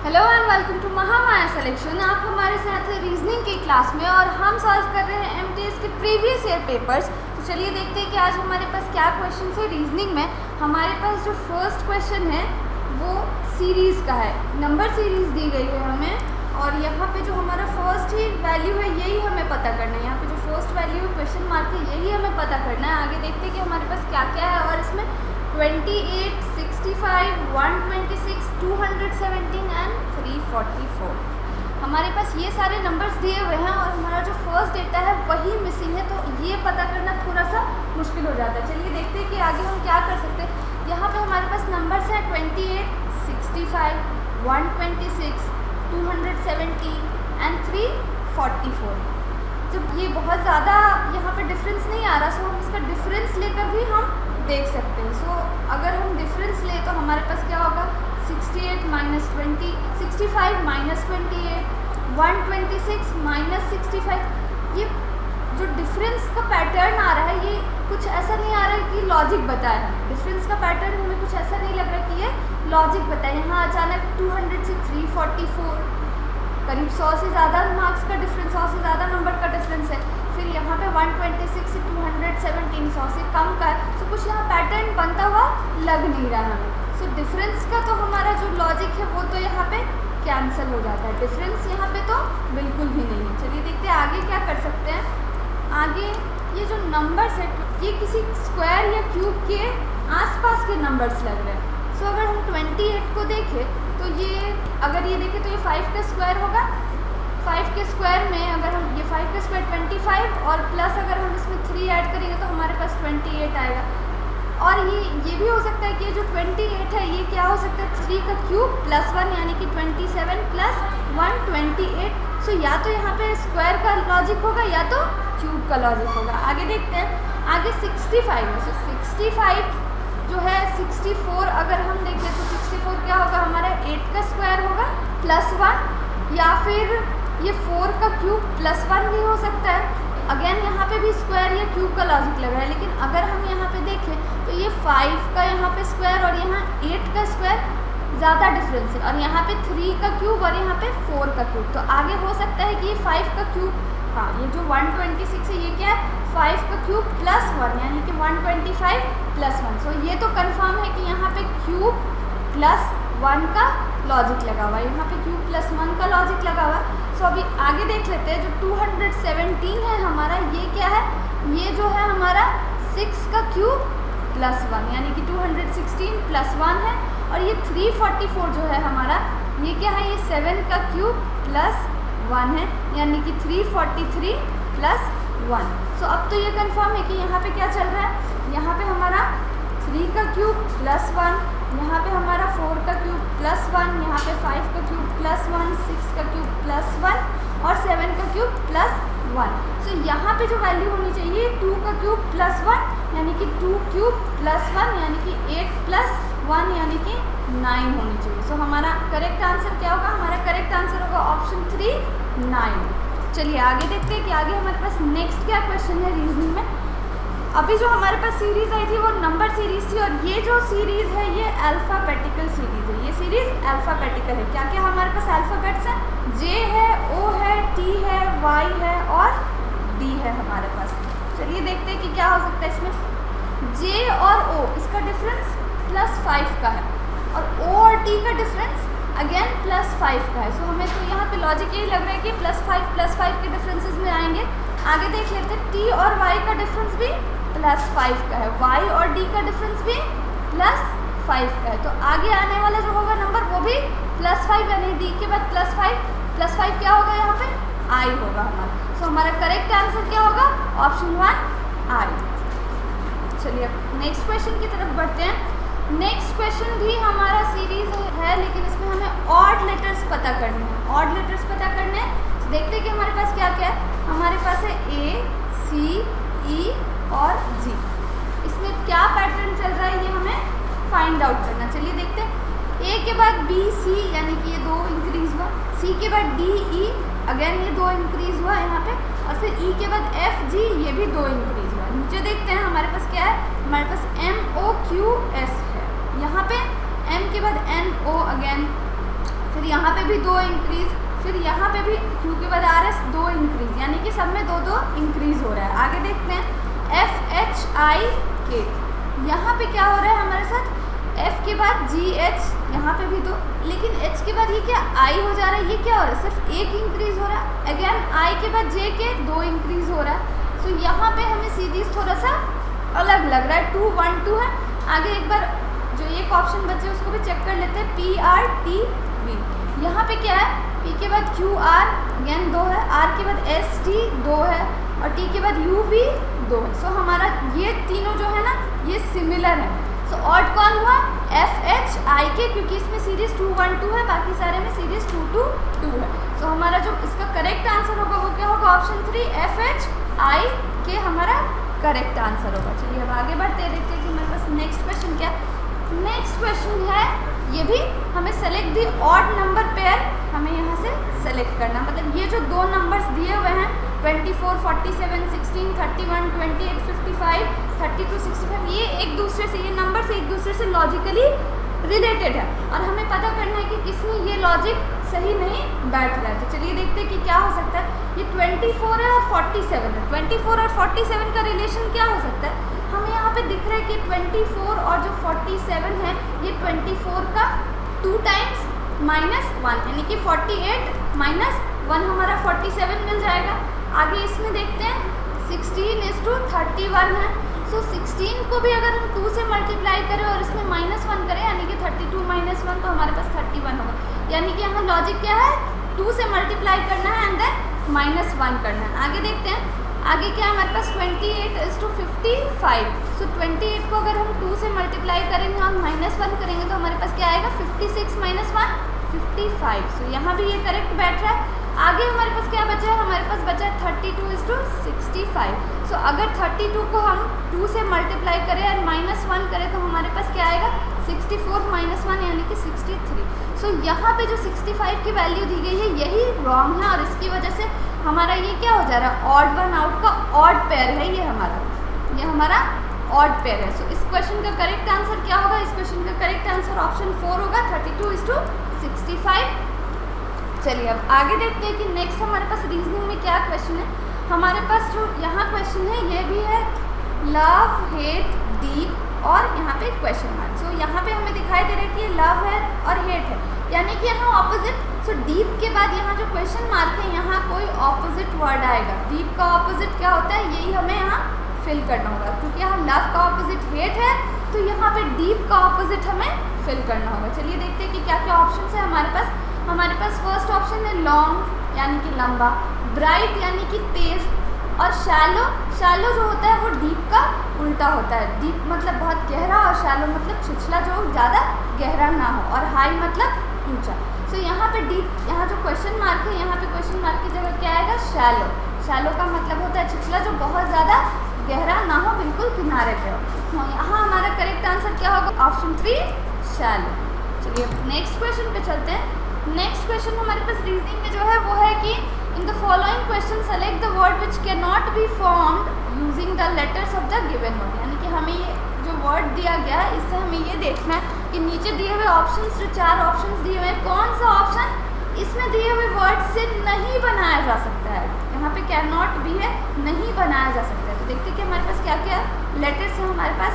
Hello and welcome to Mahamaya selection. आप हमारे साथ हैं रीजनिंग की क्लास में और हम सॉल्व कर रहे हैं एमटीएस के प्रीवियस ईयर पेपर्स। तो चलिए देखते हैं कि आज हमारे पास क्या क्वेश्चन है रीजनिंग में। हमारे पास जो फर्स्ट क्वेश्चन है वो सीरीज़ का है, नंबर सीरीज़ दी गई है हमें और यहाँ पे जो हमारा फर्स्ट ही वैल्यू है यही हमें पता करना है। यहाँ पे जो फर्स्ट वैल्यू है क्वेश्चन मार्क है यही हमें पता करना है। आगे देखते हैं कि हमारे पास क्या क्या है और इसमें 28, 65, 126, 217 एंड 344 हमारे पास ये सारे नंबर्स दिए हुए हैं और हमारा जो फर्स्ट डेटा है वही मिसिंग है, तो ये पता करना थोड़ा सा मुश्किल हो जाता है। चलिए देखते हैं कि आगे हम क्या कर सकते हैं। यहाँ पे हमारे पास नंबर्स हैं 28, 65, 126, 217 एंड 344। जब ये बहुत ज़्यादा यहाँ पे डिफरेंस नहीं आ रहा, सो हम इसका डिफरेंस लेकर भी हम देख सकते हैं। सो अगर हम डिफरेंस ले तो हमारे पास क्या होगा 68 माइनस 20, 65 माइनस 28, 126 माइनस 65। ये जो डिफरेंस का पैटर्न आ रहा है ये कुछ ऐसा नहीं आ रहा है कि लॉजिक बताया है। डिफरेंस का पैटर्न हमें कुछ ऐसा नहीं लग रहा कि ये लॉजिक बताए। यहाँ अचानक 200 से 344, करीब 100 से ज़्यादा मार्क्स का डिफरेंस, 100 से ज़्यादा नंबर का डिफरेंस है। फिर यहाँ पे 126 से 217, 100 से कम का है। सो कुछ यहाँ पैटर्न बनता हुआ लग नहीं रहा है हमें। सो डिफरेंस का तो हमारा जो लॉजिक है वो तो यहाँ पे कैंसिल हो जाता है, डिफरेंस यहाँ पे तो बिल्कुल भी नहीं है। चलिए देखते हैं आगे क्या कर सकते हैं। आगे ये जो नंबर्स है ये किसी स्क्वायर या क्यूब के आसपास के नंबर्स लग रहे हैं। सो अगर हम 28 को देखें तो ये अगर ये देखें तो ये 5 का स्क्वायर होगा। 5 के स्क्वायर में अगर हम ये 5 का स्क्वायर 25 और प्लस अगर हम इसमें 3 ऐड करेंगे तो हमारे पास 28 आएगा। और ये भी हो सकता है कि ये जो 28 है ये क्या हो सकता है 3 का क्यूब प्लस 1 यानी कि 27 प्लस 128। सो या तो यहाँ पे स्क्वायर का लॉजिक होगा या तो क्यूब का लॉजिक होगा। आगे देखते हैं। आगे 65 है। सो 65 जो है 64 अगर हम देखें तो 64 क्या होगा हमारा 8 का स्क्वायर होगा प्लस 1 या फिर ये 4 का क्यूब प्लस 1 भी हो सकता है। अगेन यहाँ पे भी स्क्वायर या क्यूब का लॉजिक लग रहा है, लेकिन अगर हम यहाँ पे देखें तो ये 5 का यहाँ पे स्क्वायर और यहाँ 8 का स्क्वायर ज़्यादा डिफरेंस है और यहाँ पे 3 का क्यूब और यहाँ पे 4 का क्यूब। तो आगे हो सकता है कि ये 5 का क्यूब, हाँ ये जो 126 है ये क्या है 5 का क्यूब प्लस 1 यानी कि 125 प्लस 1। सो ये तो कंफर्म है कि यहाँ पे क्यूब प्लस 1 का लॉजिक लगा हुआ है, यहाँ पे क्यूब प्लस 1 का लॉजिक लगा हुआ है। सो अभी आगे देख लेते हैं। जो 217 है हमारा ये क्या है, ये जो है हमारा 6 का क्यूब प्लस 1 यानी कि 216 प्लस 1 है। और ये 344 जो है हमारा ये क्या है, ये 7 का क्यूब प्लस 1 है यानी कि 343 प्लस 1। सो अब तो ये कंफर्म है कि यहाँ पे क्या चल रहा है, यहाँ पे हमारा 3 का क्यूब प्लस 1, यहाँ पे हमारा 4 का क्यूब प्लस 1, यहाँ पे 5 का क्यूब प्लस 1, 6 का क्यूब प्लस 1 और 7 का क्यूब प्लस 1। सो यहाँ पे जो वैल्यू होनी चाहिए 2 का क्यूब प्लस 1 यानी कि 2 क्यूब प्लस 1 यानी कि 8 प्लस 1 यानी कि 9 होनी चाहिए। सो हमारा करेक्ट आंसर क्या होगा, हमारा करेक्ट आंसर होगा ऑप्शन 3 9। चलिए आगे देखते हैं कि आगे हमारे पास नेक्स्ट क्या क्वेश्चन है रीजनिंग में। अभी जो हमारे पास सीरीज़ आई थी वो नंबर सीरीज़ थी और ये जो सीरीज़ है ये अल्फ़ाबेटिकल सीरीज़ है। ये सीरीज़ अल्फ़ाबेटिकल है। क्या क्या हमारे पास अल्फ़ाबेट्स हैं, जे है, ओ है, टी है, वाई है और डी है हमारे पास। चलिए देखते हैं कि क्या हो सकता है इसमें। जे और ओ इसका डिफरेंस प्लस 5 का है और ओ और टी का डिफरेंस अगेन प्लस 5 का है। सो हमें तो यहाँ पे लॉजिक यही लग रहा है कि प्लस 5 के डिफरेंसेस में आएंगे। आगे देख लेते हैं। टी और वाई का डिफरेंस भी प्लस 5 का है, वाई और डी का डिफरेंस भी प्लस 5 का है। तो आगे आने वाला जो होगा नंबर वो भी प्लस 5 यानी डी के बाद प्लस 5 क्या होगा यहाँ पे आई होगा हमारा। सो हमारा करेक्ट आंसर क्या होगा ऑप्शन 1 आई। चलिए अब नेक्स्ट क्वेश्चन की तरफ बढ़ते हैं। नेक्स्ट क्वेश्चन भी हमारा सीरीज है लेकिन इसमें हमें ऑड लेटर्स पता करने हैं। ऑड लेटर्स पता करने हैं तो देखते हैं कि हमारे पास क्या क्या है। हमारे पास है ए, सी, ई और जी। इसमें क्या पैटर्न चल रहा है ये हमें फाइंड आउट करना। चलिए देखते हैं। ए के बाद बी, सी यानी कि ये 2 इंक्रीज हुआ, सी के बाद डी, ई अगेन ये 2 इंक्रीज हुआ यहाँ पे और फिर ई के बाद एफ, जी ये भी 2 इंक्रीज हुआ। नीचे देखते हैं हमारे पास क्या है, हमारे पास एम, ओ, क्यू, एस है। यहाँ पे एम के बाद एन, ओ अगेन, फिर यहाँ पे भी 2 इंक्रीज, फिर यहाँ पे भी Q के बाद RS 2 इंक्रीज, यानी कि सब में 2 इंक्रीज हो रहा है। आगे देखते हैं FHIK, यहाँ पे क्या हो रहा है हमारे साथ, F के बाद GH, यहाँ पे भी 2, लेकिन H के बाद ये क्या I हो जा रहा है, ये क्या हो रहा है, सिर्फ 1 इंक्रीज हो रहा है। अगेन I के बाद J के 2 इंक्रीज हो रहा है। सो यहाँ पे हमें सीरीज थोड़ा सा अलग लग रहा है, 2 1 2 है। आगे एक बार जो एक ऑप्शन बचे उसको भी चेक कर लेते हैं, PRTV, यहाँ पे क्या है, P के बाद QR अगेन 2 है, R के बाद ST 2 है और T के बाद UV 2 है। सो हमारा ये तीनों जो है ना ये सिमिलर है। सो ऑड कौन हुआ, FHIK, क्योंकि इसमें सीरीज 2 1 2 है, बाकी सारे में सीरीज 2 2 2 है। सो हमारा जो इसका करेक्ट आंसर होगा वो क्या होगा, ऑप्शन 3 FHIK हमारा करेक्ट आंसर होगा। चलिए अब आगे बढ़ते हैं, देखते हैं कि हमारे पास नेक्स्ट क्वेश्चन क्या है। नेक्स्ट क्वेश्चन है, ये भी हमें select the odd number pair, हमें यहाँ से सेलेक्ट करना, मतलब ये जो 2 नंबर्स दिए हुए हैं 24 47 16 31 28 55 32 65, ये एक दूसरे से, ये नंबर्स एक दूसरे से लॉजिकली रिलेटेड है और हमें पता करना है कि किसमें ये लॉजिक सही नहीं बैठ रहा है। तो चलिए देखते हैं कि क्या हो सकता है। ये 24 है और 47 है, 24 और 47 का रिलेशन क्या हो सकता है, हमें यहाँ पे दिख रहा है कि 24 और जो 47 है ये 24 का 2 टाइम्स -1, यानी कि 48 -1 हमारा 47 मिल जाएगा। आगे इसमें देखते हैं 16:31 है। सो 16 को भी अगर हम 2 से मल्टीप्लाई करें और इसमें -1 करें, यानी कि 32 - 1, तो हमारे पास 31 होगा। यानी कि यहाँ लॉजिक क्या है, 2 से मल्टीप्लाई करना है एंड देन -1 करना है। आगे देखते हैं, आगे क्या है हमारे पास 28:55। सो 28 को अगर हम 2 से मल्टीप्लाई करेंगे और -1 करेंगे तो हमारे पास क्या आएगा, 56 - 1 55। सो यहाँ भी ये करेक्ट बैठ रहा है। आगे हमारे पास क्या बचा है, हमारे पास बचा है 32:65। सो अगर 32 को हम 2 से मल्टीप्लाई करें और -1 करें तो हमारे पास क्या आएगा, 64 - 1 यानी कि 63। सो यहाँ पे जो 65 की वैल्यू दी गई है यही रॉन्ग है और इसकी वजह से हमारा ये क्या हो जा रहा है, ऑड वन आउट का ऑड पेयर है ये हमारा ऑड पेयर है। सो इस क्वेश्चन का करेक्ट आंसर क्या होगा, इस क्वेश्चन का करेक्ट आंसर ऑप्शन 4 होगा, 32:65। चलिए अब आगे देखते हैं कि नेक्स्ट हमारे पास रीजनिंग में क्या क्वेश्चन है। हमारे पास जो यहाँ क्वेश्चन है ये भी है लव हेट डीप और यहाँ पे क्वेश्चन मार्क। सो यहाँ पे हमें दिखाई दे रहा है कि ये लव है और हेट है, यानी कि यहाँ ऑपोजिट। सो डीप के बाद यहाँ जो क्वेश्चन मार्क है यहाँ कोई ऑपोजिट वर्ड आएगा। डीप का ऑपोजिट क्या होता है यही हमें यहाँ फिल करना होगा, क्योंकि यहाँ लव का ऑपोजिट हेट है तो यहाँ पे डीप का ऑपोजिट हमें फिल करना होगा। चलिए देखते हैं कि क्या क्या ऑप्शन है हमारे पास। हमारे पास फर्स्ट ऑप्शन है लॉन्ग यानी कि लंबा, ब्राइट यानी कि तेज, और शैलो। शैलो जो होता है वो डीप का उल्टा होता है। डीप मतलब बहुत गहरा और शैलो मतलब छिछला जो ज़्यादा गहरा ना हो, और हाई मतलब ऊंचा। सो यहाँ पे डीप, यहाँ जो क्वेश्चन मार्क है यहाँ पे क्वेश्चन मार्क की जगह क्या आएगा, शैलो। शैलो का मतलब होता है छिछला जो बहुत ज़्यादा गहरा ना हो, बिल्कुल किनारे पे हो। तो यहाँ हमारा करेक्ट आंसर क्या होगा, ऑप्शन 3 शैलो। चलिए नेक्स्ट क्वेश्चन पे चलते हैं। नेक्स्ट क्वेश्चन हमारे पास रीजनिंग में जो है वो है कि in the following question select the word which can not be formed using the letters of the given word. यानी कि हमें ये जो वर्ड दिया गया है इससे हमें ये देखना है कि नीचे दिए हुए ऑप्शंस, जो 4 ऑप्शंस दिए हुए हैं, कौन सा ऑप्शन इसमें दिए हुए वर्ड से नहीं बनाया जा सकता है। यहाँ पे कैन नॉट भी है, नहीं बनाया जा सकता है। तो देखते हैं कि हमारे पास क्या क्या लेटर्स है। हमारे पास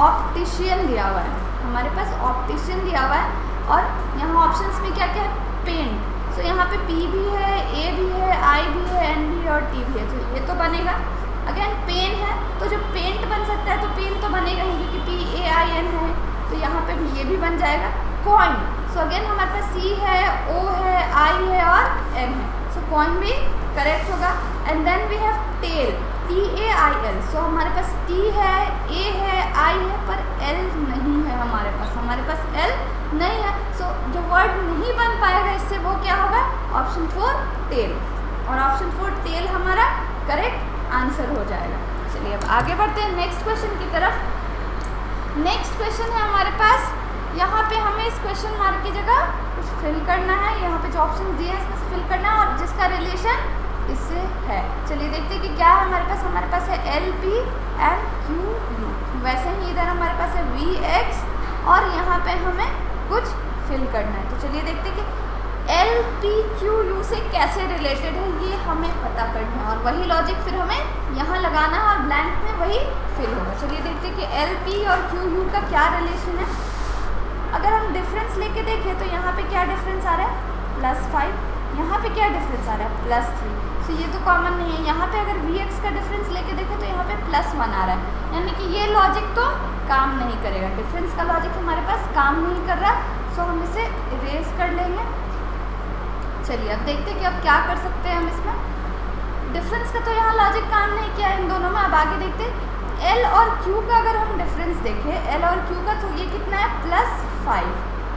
ऑप्टिशियन दिया हुआ है, हमारे पास ऑप्टिशियन दिया हुआ है, और यहाँ ऑप्शंस में क्या क्या है, पेंट। सो यहाँ पे P भी है, A भी है, I भी है, N भी है और T भी है। तो ये तो बनेगा। अगेन पेन है तो जो पेंट बन सकता है तो पेन तो बनेगा ही, क्योंकि PAIN है, तो यहाँ पे भी ये भी बन जाएगा। कॉइन, सो अगेन हमारे पास C है, O है, I है और N है, सो कॉइन भी करेक्ट होगा। And then we have tail, TAIL। So हमारे पास T है, A है, I है, पर L नहीं है हमारे पास L नहीं है। सो जो वर्ड नहीं बन पाएगा इससे वो क्या होगा, ऑप्शन 4 टेल, और ऑप्शन 4 टेल हमारा करेक्ट आंसर हो जाएगा। चलिए अब आगे बढ़ते हैं नेक्स्ट क्वेश्चन की तरफ। नेक्स्ट क्वेश्चन है हमारे पास, यहाँ पे हमें इस क्वेश्चन मार्क की जगह कुछ फिल करना है। यहाँ पे जो ऑप्शन दिए हैं इसमें से फिल करना है और जिसका रिलेशन इससे है। चलिए देखते हैं कि क्या है हमारे पास है LP and QU। वैसे ही इधर हमारे पास है VX और यहाँ पे हमें कुछ फिल करना है। तो चलिए देखते हैं कि एल पी क्यू यू से कैसे रिलेटेड है, ये हमें पता करना है और वही लॉजिक फिर हमें यहाँ लगाना है और ब्लैंक में वही फिल होगा। चलिए देखते हैं कि एल पी और क्यू यू का क्या रिलेशन है। अगर हम डिफरेंस लेके देखें तो यहाँ पे क्या डिफरेंस आ रहा है +5, यहाँ पे क्या डिफरेंस आ रहा है +3। तो ये तो कॉमन नहीं है। यहाँ पे अगर वी एक्स का डिफरेंस लेके देखें तो यहाँ पे +1 आ रहा है, यानी कि ये लॉजिक तो काम नहीं करेगा, डिफरेंस का लॉजिक हमारे पास काम नहीं कर रहा। सो हम इसे इरेज कर लेंगे। चलिए अब देखते हैं कि अब क्या कर सकते हैं हम इसमें। डिफरेंस का तो यहाँ लॉजिक काम नहीं किया इन दोनों में। अब आगे देखते हैं एल और क्यू का अगर हम डिफरेंस देखें, एल और क्यू का, तो ये कितना है +5,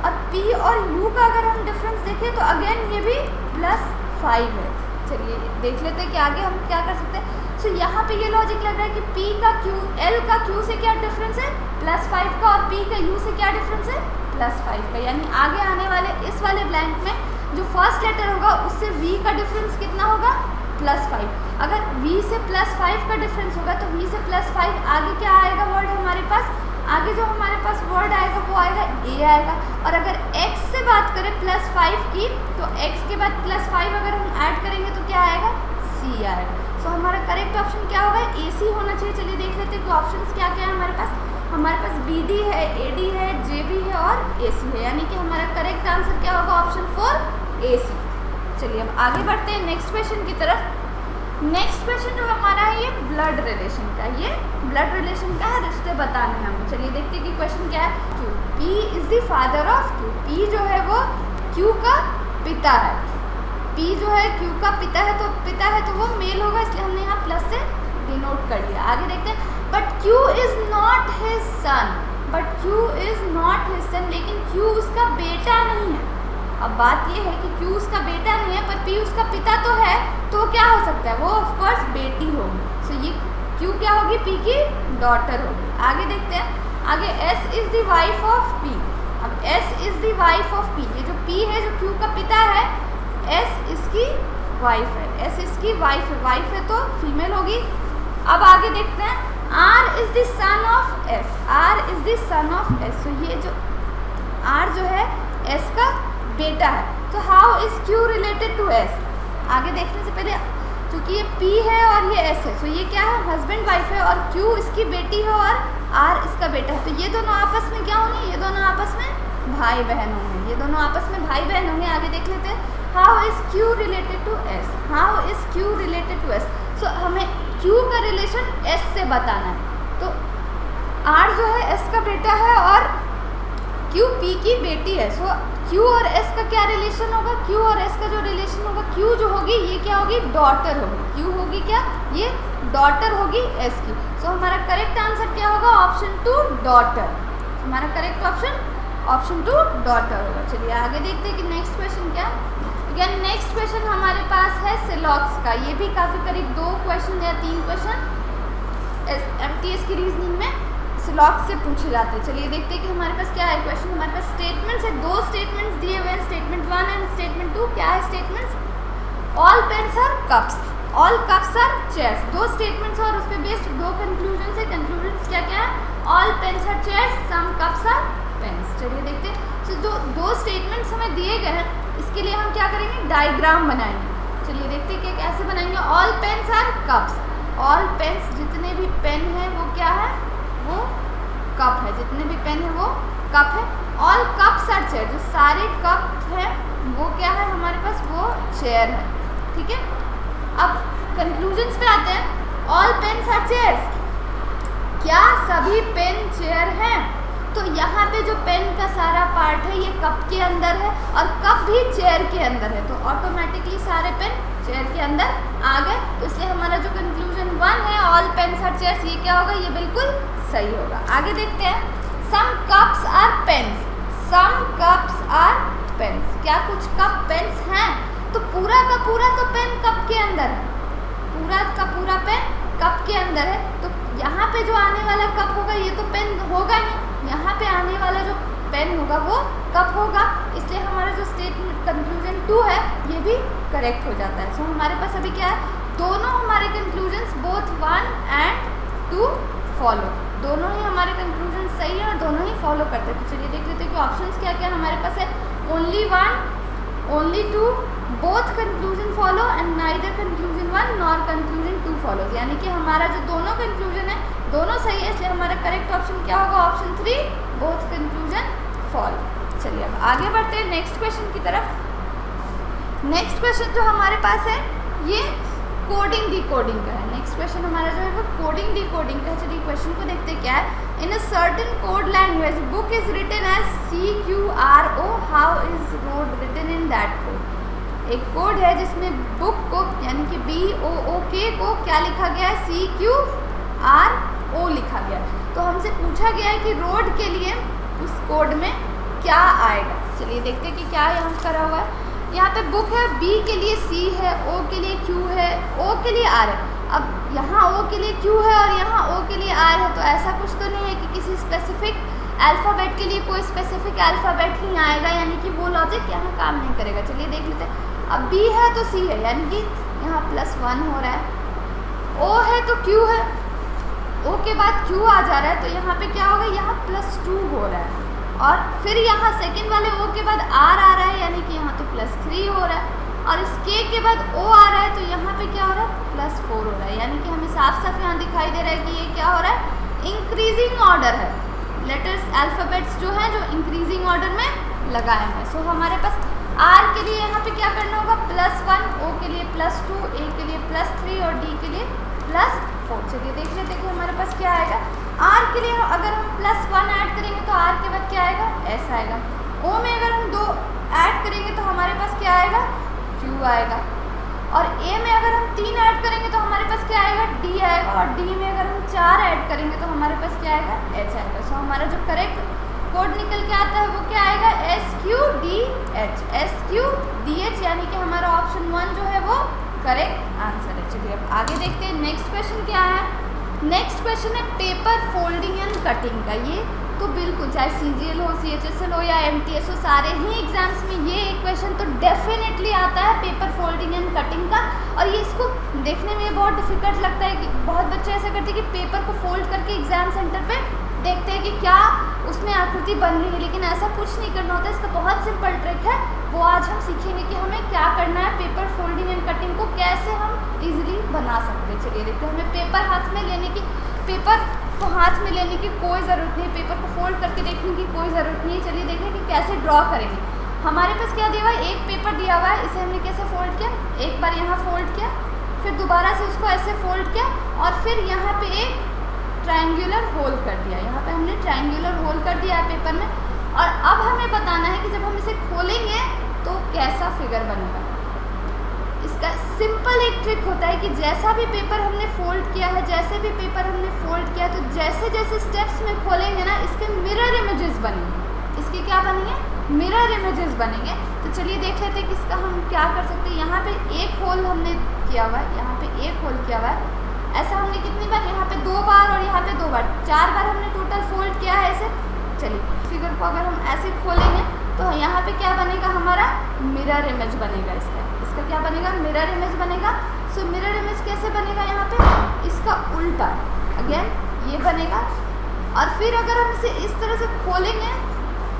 और पी और यू का अगर हम डिफरेंस देखें तो अगेन ये भी +5 है। चलिए देख लेते हैं कि आगे हम क्या कर सकते हैं। सो यहाँ पे ये लॉजिक लग रहा है कि पी का क्यू, एल का क्यू से क्या डिफरेंस है +5 का, और पी का यू से क्या डिफरेंस है +5 का, यानी आगे आने वाले इस वाले ब्लैंक में जो फर्स्ट लेटर होगा उससे v का डिफरेंस कितना होगा +5। अगर v से +5 का डिफरेंस होगा तो v से +5 आगे क्या आएगा वर्ड हमारे पास, आगे जो हमारे पास वर्ड आएगा वो आएगा a आएगा। और अगर x से बात करें +5 की, तो x के बाद +5 अगर हम ऐड करेंगे तो क्या आएगा c आएगा। सो हमारा करेक्ट ऑप्शन क्या होगा ac होना चाहिए। चलिए देख लेते हैं कि ऑप्शंस क्या क्या है हमारे पास। हमारे पास BD है, AD है, JB है और AC है, यानी कि हमारा करेक्ट आंसर क्या होगा ऑप्शन 4 AC। चलिए अब आगे बढ़ते हैं नेक्स्ट क्वेश्चन की तरफ। नेक्स्ट क्वेश्चन जो हमारा है ये ब्लड रिलेशन का, ये ब्लड रिलेशन का है, रिश्ते बताने हैं हमें। चलिए देखते हैं कि क्वेश्चन क्या है। Q, P is the father of Q, P जो है वो Q का पिता है। P जो है Q का पिता है तो वो मेल होगा, इसलिए हमने यहाँ प्लस से डिनोट कर लिया। आगे देखते हैं but Q is not his son, but Q is not his son, लेकिन Q उसका बेटा नहीं है। अब बात ये है कि Q उसका बेटा नहीं है पर P उसका पिता तो है, तो क्या हो सकता है, वो ऑफ कोर्स बेटी होगी। सो ये Q क्या होगी, P की डॉटर होगी। आगे देखते हैं, आगे S is the wife of P। अब S is the wife of P, ये जो P है जो Q का पिता है, S इसकी वाइफ है, S इसकी वाइफ है तो फीमेल होगी। अब आगे देखते हैं R is the son of S, R is the son of S। तो ये जो R जो है S का बेटा है, तो how is Q related to S। आगे देखने से पहले चूंकि ये P है और ये S है, तो ये क्या है हस्बैंड वाइफ है और Q इसकी बेटी है और R इसका बेटा है, तो ये दोनों आपस में क्या होंगे, ये दोनों आपस में भाई बहन होंगे, ये दोनों आपस में भाई बहन होंगे। आगे देख लेते हैं how is Q related to S, how is Q related to S। So हमें Q का रिलेशन S से बताना है। तो R जो है S का बेटा है और Q P की बेटी है। सो Q और S का क्या रिलेशन होगा, Q और S का जो रिलेशन होगा, Q जो होगी ये क्या होगी, डॉटर होगी। Q होगी क्या, ये डॉटर होगी S की। सो हमारा करेक्ट आंसर क्या होगा ऑप्शन 2 डॉटर। हमारा करेक्ट ऑप्शन 2 डॉटर होगा। चलिए आगे देखते हैं कि नेक्स्ट क्वेश्चन क्या है। अगेन नेक्स्ट क्वेश्चन हमारे पास है सिलॉक्स का। ये भी काफ़ी करीब 2 क्वेश्चन या 3 क्वेश्चन MTS की रीजनिंग में सिलॉक्स से पूछे जाते हैं। चलिए देखते हैं कि हमारे पास क्या है क्वेश्चन। हमारे पास स्टेटमेंट्स है, 2 स्टेटमेंट्स दिए हुए हैं, स्टेटमेंट 1 एंड स्टेटमेंट 2। क्या है statements, all pens are cups, all cups are chairs. 2 statements और उस पर बेस्ड 2 कंक्लूजन है। कंक्लूजन क्या क्या है, all pens are chairs, some cups are pens. चलिए देखते हैं। तो जो 2 स्टेटमेंट्स हमें दिए गए हैं इसके लिए हम क्या करेंगे, डायग्राम बनाएंगे। चलिए देखते हैं कि कैसे बनाएंगे। All pens are cups, all pens जितने भी पेन है वो क्या है, वो कप है, जितने भी पेन है वो कप है। ऑल कप्स आर चेयर, जो सारे कप है वो क्या है हमारे पास, वो चेयर है। ठीक है, अब कंक्लूजन्स पे आते हैं। ऑल पेन्स आर चेयर्स, क्या सभी पेन चेयर हैं। तो यहाँ पे जो पेन का सारा पार्ट है ये कप के अंदर है और कप भी चेयर के अंदर है, तो ऑटोमेटिकली सारे पेन चेयर के अंदर आ गए। तो इसलिए हमारा जो कंक्लूजन 1 है ऑल पेन्स आर चेयर्स, ये क्या होगा, ये बिल्कुल सही होगा। आगे देखते हैं। Some cups are pens, some cups are pens, क्या कुछ कप पेन्स हैं। तो पूरा का पूरा तो पेन कप के अंदर है, पूरा का पूरा पेन कप के अंदर है। तो यहाँ पे जो आने वाला कप होगा ये तो पेन होगा ही, यहाँ पे आने वाला जो पेन होगा वो कप होगा, इसलिए हमारा जो स्टेटमेंट कंक्लूजन 2 है ये भी करेक्ट हो जाता है। सो हमारे पास अभी क्या है, दोनों हमारे कंक्लूजन्स बोथ 1 एंड 2 फॉलो। दोनों ही हमारे कंक्लूजन सही है और दोनों ही फॉलो करते हैं। तो चलिए देख लेते हैं कि ऑप्शंस क्या क्या हमारे पास है। Only one, only two, both conclusion follow and neither conclusion one nor conclusion two follows, यानी कि हमारा जो दोनों कंक्लूजन है दोनों सही है, इसलिए हमारा करेक्ट ऑप्शन क्या होगा, ऑप्शन 3, बोथ कंक्लूजन फॉलो। चलिए अब आगे बढ़ते हैं नेक्स्ट क्वेश्चन की तरफ। नेक्स्ट क्वेश्चन जो हमारे पास है ये कोडिंग डिकोडिंग का है। नेक्स्ट क्वेश्चन हमारा जो है वो कोडिंग डिकोडिंग का है। चलिए क्वेश्चन को देखते हैं क्या है। In a certain code language book is written as CQRO, how is road written in that code. एक कोड है जिसमें बुक को यानी कि BOOK को क्या लिखा गया है, CQRO लिखा गया है। तो हमसे पूछा गया है कि रोड के लिए उस कोड में क्या आएगा। चलिए देखते हैं कि क्या यहाँ करा हुआ है। यहाँ पे बुक है, B के लिए C है, O के लिए Q है, O के लिए R है। अब यहाँ O के लिए Q है और यहाँ O के लिए R है, तो ऐसा कुछ तो नहीं है कि किसी स्पेसिफिक अल्फ़ाबेट के लिए कोई स्पेसिफिक अल्फ़ाबेट ही आएगा, यानी कि वो लॉजिक यहाँ काम नहीं करेगा। चलिए देख लेते हैं। अब B है तो C है, यानी कि यहाँ +1 हो रहा है। O है तो Q है, O के बाद Q आ जा रहा है, तो यहाँ पे क्या होगा, यहाँ +2 हो रहा है। और फिर यहाँ सेकंड वाले O के बाद R आ रहा है, यानी कि यहाँ तो +3 हो रहा है। और इस K के बाद O आ रहा है, तो यहाँ पे क्या हो रहा है, +4 हो रहा है। यानी कि हमें साफ साफ यहाँ दिखाई दे रहा है कि ये क्या हो रहा है, इंक्रीजिंग ऑर्डर है। लेटर्स अल्फ़ाबेट्स जो हैं जो इंक्रीजिंग ऑर्डर में लगाए हैं। सो हमारे पास R के लिए यहाँ पे क्या करना होगा, +1, O के लिए +2, A के लिए +3 और D के लिए +4। चलिए देख लेते हैं कि हमारे पास क्या आएगा। R के लिए अगर हम +1 ऐड करेंगे तो R के बाद क्या आएगा, S आएगा। O में अगर हम 2 ऐड करेंगे तो हमारे पास क्या आएगा, Q आएगा। और A में अगर हम 3 ऐड करेंगे तो हमारे पास क्या आएगा, D आएगा। और D में अगर हम 4 ऐड करेंगे तो हमारे पास क्या आएगा, H आएगा। सो हमारा जो करेक्ट कोड निकल के आता है वो क्या आएगा, SQDH, SQDH, यानी कि हमारा ऑप्शन 1 जो है वो करेक्ट आंसर है। चलिए अब आगे देखते हैं नेक्स्ट क्वेश्चन क्या है। नेक्स्ट क्वेश्चन है पेपर फोल्डिंग एंड कटिंग का। ये तो बिल्कुल चाहे CGL हो, CHSL हो या MTS हो, सारे ही एग्जाम्स में ये एक क्वेश्चन तो डेफिनेटली आता है, पेपर फोल्डिंग एंड कटिंग का। और ये इसको देखने में बहुत डिफिकल्ट लगता है कि बहुत बच्चे ऐसा करते हैं कि पेपर को फोल्ड करके एग्जाम सेंटर पे देखते हैं कि क्या उसमें आकृति बन रही है, लेकिन ऐसा कुछ नहीं करना होता। इसका बहुत सिंपल ट्रिक है, वो आज हम सीखेंगे कि हमें क्या करना है, पेपर फोल्डिंग एंड कटिंग को कैसे हम इजीली बना सकते हैं। चलिए देखते हैं। हमें पेपर हाथ में लेने की, पेपर को हाथ में लेने की कोई ज़रूरत नहीं, पेपर को फोल्ड करके देखने की कोई ज़रूरत नहीं है। चलिए देखें कि कैसे ड्रॉ करेंगे। हमारे पास क्या दिया हुआ है, एक पेपर दिया हुआ है, इसे हमने कैसे फोल्ड किया, एक बार यहाँ फोल्ड किया, फिर दोबारा से उसको ऐसे फोल्ड किया और फिर यहाँ पे एक ट्रायंगुलर होल कर दिया। यहाँ पे हमने ट्रायंगुलर होल कर दिया है पेपर में। और अब हमें बताना है कि जब हम इसे खोलेंगे तो कैसा फिगर बनेगा। इसका सिंपल एक ट्रिक होता है कि जैसा भी पेपर हमने फोल्ड किया है, जैसे भी पेपर हमने फोल्ड किया, तो जैसे जैसे स्टेप्स में खोलेंगे ना, इसके मिरर इमेजेस बनेंगे। इसके क्या बनेंगे, मिरर इमेजेस बनेंगे। तो चलिए देख लेते हैं कि इसका हम क्या कर सकते हैं। यहाँ पे एक होल हमने किया हुआ है, यहाँ पे एक होल किया हुआ है। ऐसा हमने कितनी बार, यहाँ पे 2 बार और यहाँ पे 2 बार, 4 बार हमने टोटल फोल्ड किया है ऐसे। चलिए फिगर को अगर हम ऐसे खोलेंगे तो यहाँ पे क्या बनेगा, हमारा मिरर इमेज बनेगा। इसका क्या बनेगा, मिरर इमेज बनेगा। सो मिरर इमेज कैसे बनेगा, यहाँ पे इसका उल्टा अगेन ये बनेगा। और फिर अगर हम इसे इस तरह से खोलेंगे,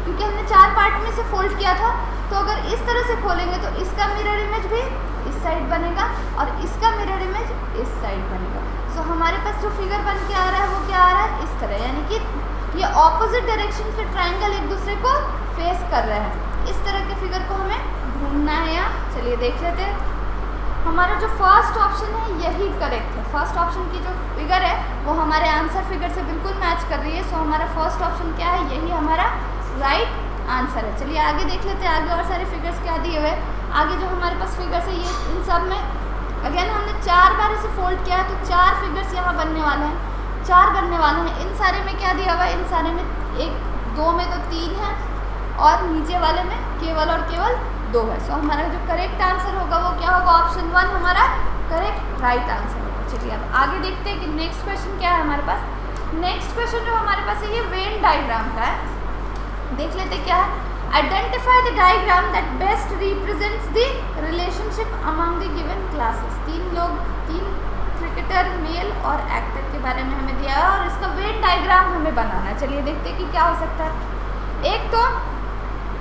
क्योंकि हमने 4 पार्ट में से फोल्ड किया था, तो अगर इस तरह से खोलेंगे तो इसका मिरर इमेज भी इस साइड बनेगा और इसका मिरर इमेज इस साइड बनेगा। सो हमारे पास जो फिगर बन के आ रहा है वो क्या आ रहा है, इस तरह, यानी कि ये ऑपोजिट डायरेक्शन के ट्रायंगल एक दूसरे को फेस कर रहे हैं। इस तरह के फिगर को हमें ढूंढना है यहाँ। चलिए देख लेते हैं। हमारा जो फर्स्ट ऑप्शन है यही करेक्ट है। फर्स्ट ऑप्शन की जो फिगर है वो हमारे आंसर फिगर से बिल्कुल मैच कर रही है। सो हमारा फर्स्ट ऑप्शन क्या है, यही हमारा राइट आंसर है। चलिए आगे देख लेते हैं, आगे और सारे फिगर्स क्या दिए हुए हैं। आगे जो हमारे पास फिगर्स है ये इन सब में अगेन हमने 4 बार इसे फोल्ड किया है, तो 4 फिगर्स यहाँ बनने वाले हैं, 4 बनने वाले हैं। इन सारे में क्या दिया हुआ है, इन सारे में 1, 2 में तो 3 है और नीचे वाले में केवल और केवल 2 है। सो हमारा जो करेक्ट आंसर होगा वो क्या होगा, ऑप्शन 1 हमारा करेक्ट राइट आंसर होगा। चलिए अब आगे देखते हैं कि नेक्स्ट क्वेश्चन क्या है हमारे पास। नेक्स्ट क्वेश्चन जो हमारे पास है ये वेन डायग्राम का है। देख लेते क्या है। Identify the diagram that best represents the relationship among the given classes. 3 cricketer male और एक्टर के बारे में हमें दिया है और इसका वेन डायग्राम हमें बनाना है। चलिए देखते हैं कि क्या हो सकता है। एक तो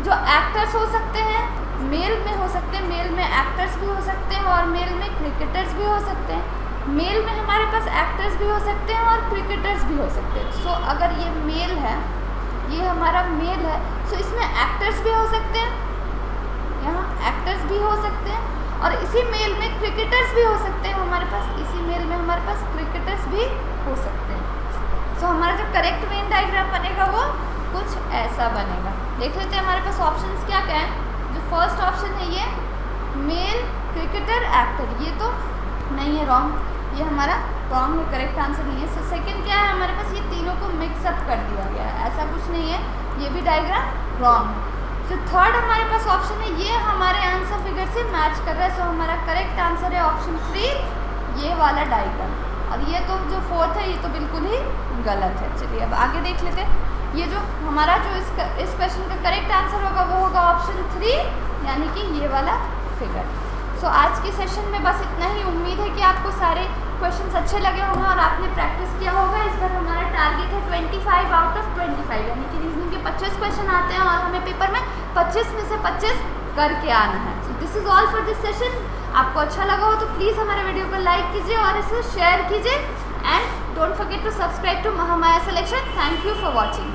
जो एक्टर्स हो सकते हैं मेल में हो सकते हैं, मेल में एक्टर्स भी हो सकते हैं और मेल में क्रिकेटर्स भी हो सकते हैं। मेल में हमारे पास एक्टर्स भी हो सकते हैं और क्रिकेटर्स भी हो सकते हैं। सो अगर ये मेल है, ये हमारा मेल है, सो इसमें एक्टर्स भी हो सकते हैं, यहाँ एक्टर्स भी हो सकते हैं और इसी मेल में क्रिकेटर्स भी हो सकते हैं हमारे पास, इसी मेल में हमारे पास क्रिकेटर्स भी हो सकते हैं। सो हमारा जो करेक्ट वेन डायग्राम बनेगा वो कुछ ऐसा बनेगा। देख लेते हैं हमारे पास ऑप्शंस क्या क्या हैं। जो फर्स्ट ऑप्शन है ये मेल क्रिकेटर एक्टर, ये तो नहीं है, रॉन्ग, ये हमारा रॉन्ग है, करेक्ट आंसर नहीं है। सो सेकंड क्या है हमारे पास, ये तीनों को मिक्सअप कर दिया गया है, ऐसा कुछ नहीं है, ये भी डायग्राम रॉन्ग है। जो थर्ड हमारे पास ऑप्शन है ये हमारे आंसर फिगर से मैच कर रहा है। सो हमारा करेक्ट आंसर है ऑप्शन 3, ये वाला डायग्राम। और ये तो जो फोर्थ है ये तो बिल्कुल ही गलत है। चलिए अब आगे देख लेते हैं। ये जो हमारा जो इस क्वेश्चन का करेक्ट आंसर होगा वो होगा ऑप्शन 3, यानी कि ये वाला फिगर। सो आज के सेशन में बस इतना ही। उम्मीद है कि आपको सारे क्वेश्चंस अच्छे लगे होंगे और आपने प्रैक्टिस किया होगा। इस बार हमारा टारगेट है 25 आउट ऑफ 25, यानी कि रीजनिंग के 25 क्वेश्चन आते हैं और हमें पेपर में 25 में से 25 करके आना है। So this is all for this session. आपको अच्छा लगा हो तो प्लीज़ हमारे वीडियो को लाइक कीजिए और इसे शेयर कीजिए and don't forget to subscribe to Mahamaya selection. Thank you for watching.